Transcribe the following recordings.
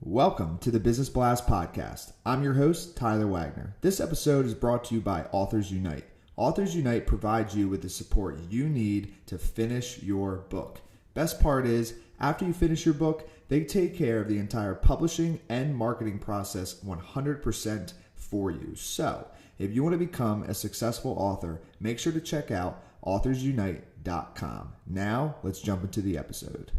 Welcome to the Business Blast Podcast. I'm your host, Tyler Wagner. This episode is brought to you by Authors Unite. Authors Unite provides you with the support you need to finish your book. Best part is, after you finish your book, they take care of the entire publishing and marketing process 100% for you. So, if you want to become a successful author, make sure to check out authorsunite.com. Now, let's jump into the episode.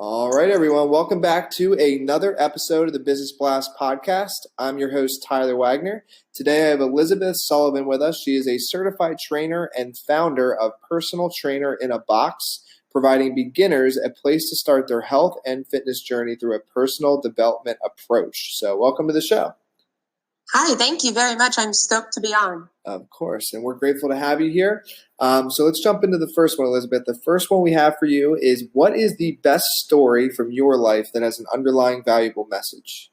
All right, everyone. Welcome back to another episode of the Business Blast Podcast. I'm your host, Tyler Wagner. Today, I have Elizabeth Sullivan with us. She is a certified trainer and founder of Personal Trainer in a Box, providing beginners a place to start their health and fitness journey through a personal development approach. So welcome to the show. Hi, thank you very much. I'm stoked to be on. Of course, and we're grateful to have you here. So let's jump into the first one, Elizabeth. The first one we have for you is, what is the best story from your life that has an underlying valuable message?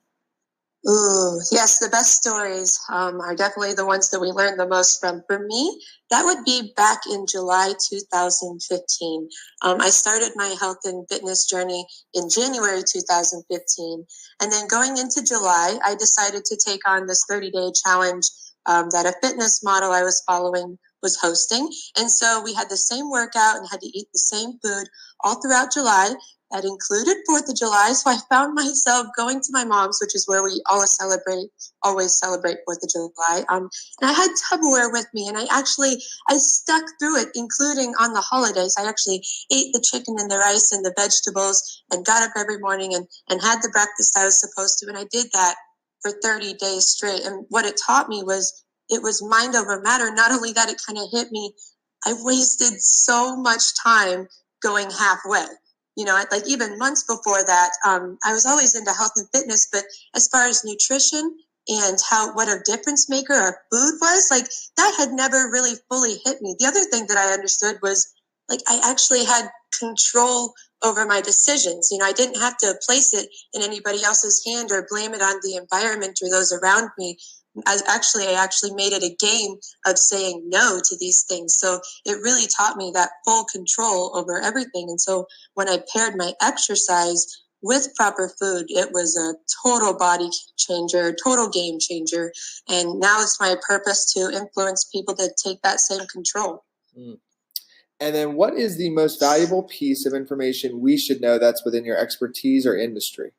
Ooh, yes, the best stories are definitely the ones that we learn the most from. For me, that would be back in July 2015. I started my health and fitness journey in January 2015. And then going into July, I decided to take on this 30-day challenge that a fitness model I was following was hosting. And so we had the same workout and had to eat the same food all throughout July. That included 4th of July, so I found myself going to my mom's, which is where we always celebrate 4th of July. And I had Tupperware with me, and I stuck through it, including on the holidays. I actually ate the chicken and the rice and the vegetables and got up every morning and had the breakfast I was supposed to, and I did that for 30 days straight. And what it taught me was it was mind over matter. Not only that, it kind of hit me, I wasted so much time going halfway. You know, like even months before that, I was always into health and fitness, but as far as nutrition and what a difference maker our food was, like that had never really fully hit me. The other thing that I understood was like I actually had control over my decisions. You know, I didn't have to place it in anybody else's hand or blame it on the environment or those around me. I actually made it a game of saying no to these things. So it really taught me that full control over everything. And so when I paired my exercise with proper food, it was a total body changer, total game changer. And now it's my purpose to influence people to take that same control. And then what is the most valuable piece of information we should know that's within your expertise or industry?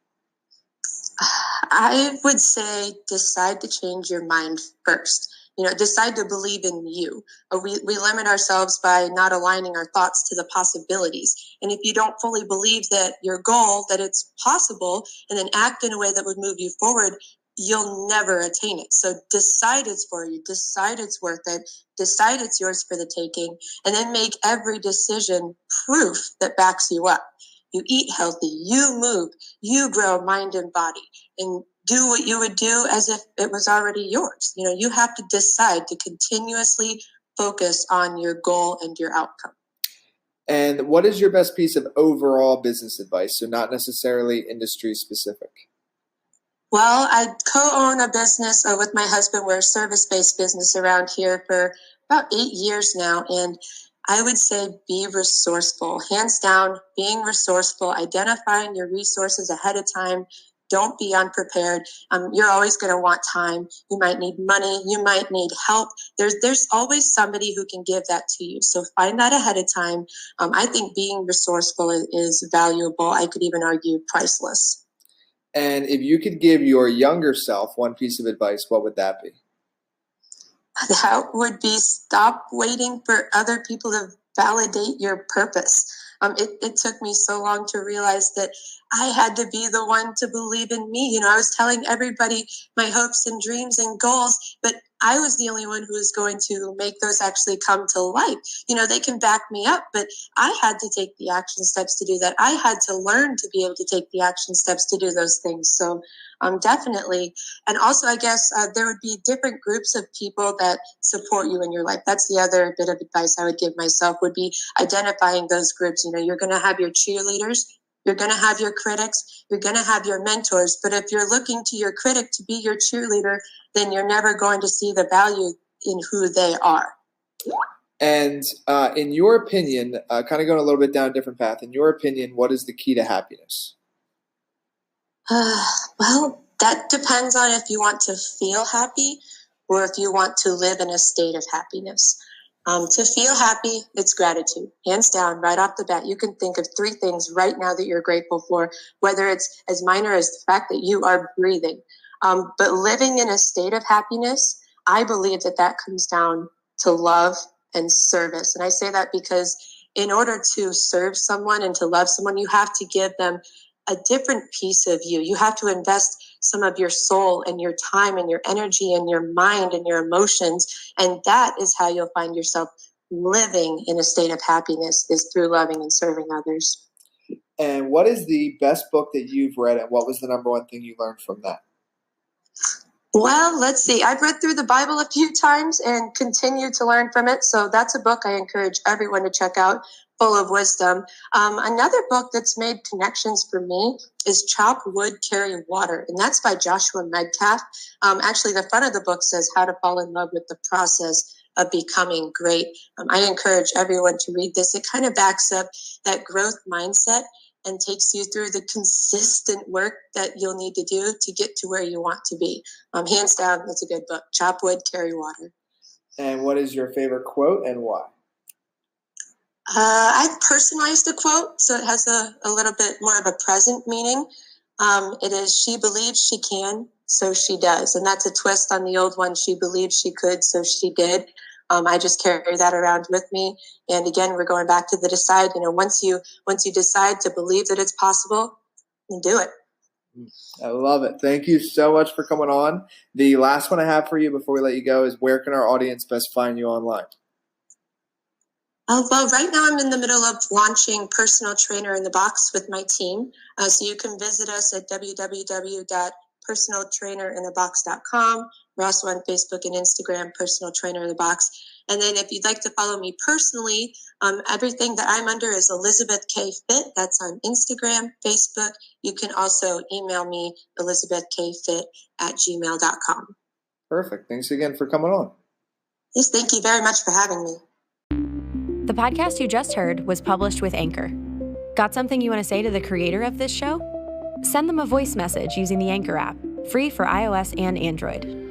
I would say decide to change your mind first. You know, decide to believe in you. We limit ourselves by not aligning our thoughts to the possibilities. And if you don't fully believe that your goal, that it's possible, and then act in a way that would move you forward, you'll never attain it. So decide it's for you. Decide it's worth it. Decide it's yours for the taking. And then make every decision proof that backs you up. You eat healthy, you move, you grow mind and body, and do what you would do as if it was already yours. You know, you have to decide to continuously focus on your goal and your outcome. And what is your best piece of overall business advice? So not necessarily industry specific. Well, I co-own a business with my husband. We're a service-based business around here for about 8 years now, and I would say be resourceful. Hands down, being resourceful, identifying your resources ahead of time. Don't be unprepared. You're always going to want time. You might need money. You might need help. There's always somebody who can give that to you. So find that ahead of time. I think being resourceful is valuable. I could even argue priceless. And if you could give your younger self one piece of advice, what would that be? That would be stop waiting for other people to validate your purpose. It took me so long to realize that I had to be the one to believe in me. You know, I was telling everybody my hopes and dreams and goals, but I was the only one who was going to make those actually come to life. You know, they can back me up, but I had to take the action steps to do that. I had to learn to be able to take the action steps to do those things. So definitely. And also, I guess there would be different groups of people that support you in your life. That's the other bit of advice I would give myself, would be identifying those groups. You know, you're going to have your cheerleaders, You're going to have your critics. You're going to have your mentors. But if you're looking to your critic to be your cheerleader, then you're never going to see the value in who they are. And in your opinion, kind of going a little bit down a different path, in your opinion, what is the key to happiness? Well, that depends on if you want to feel happy or if you want to live in a state of happiness. To feel happy, it's gratitude. Hands down, right off the bat, you can think of 3 things right now that you're grateful for, whether it's as minor as the fact that you are breathing. But living in a state of happiness, I believe that comes down to love and service. And I say that because in order to serve someone and to love someone, you have to give them a different piece of you. You have to invest some of your soul and your time and your energy and your mind and your emotions. And that is how you'll find yourself living in a state of happiness, is through loving and serving others. And what is the best book that you've read, and what was the number one thing you learned from that? Well, let's see. I've read through the Bible a few times and continue to learn from it. So that's a book I encourage everyone to check out, full of wisdom. Another book that's made connections for me is Chop Wood, Carry Water, and that's by Joshua Medcalf. Actually, the front of the book says How to Fall in Love with the Process of Becoming Great. I encourage everyone to read this. It kind of backs up that growth mindset and takes you through the consistent work that you'll need to do to get to where you want to be. Hands down, it's a good book. Chop Wood, Carry Water. And what is your favorite quote and why? I've personalized the quote, so it has a little bit more of a present meaning. It is, she believes she can, so she does. And that's a twist on the old one, she believed she could, so she did. I just carry that around with me. And again, we're going back to the decide. Once you decide to believe that it's possible, then do it. I love it. Thank you so much for coming on. The last one I have for you before we let you go is, where can our audience best find you online? Well, right now I'm in the middle of launching Personal Trainer in the Box with my team. So you can visit us at www.personaltrainerinthebox.com. We're also on Facebook and Instagram, Personal Trainer in the Box. And then if you'd like to follow me personally, everything that I'm under is Elizabeth K. Fit. That's on Instagram, Facebook. You can also email me, elizabethkfit@gmail.com. Perfect. Thanks again for coming on. Yes, thank you very much for having me. The podcast you just heard was published with Anchor. Got something you want to say to the creator of this show? Send them a voice message using the Anchor app, free for iOS and Android.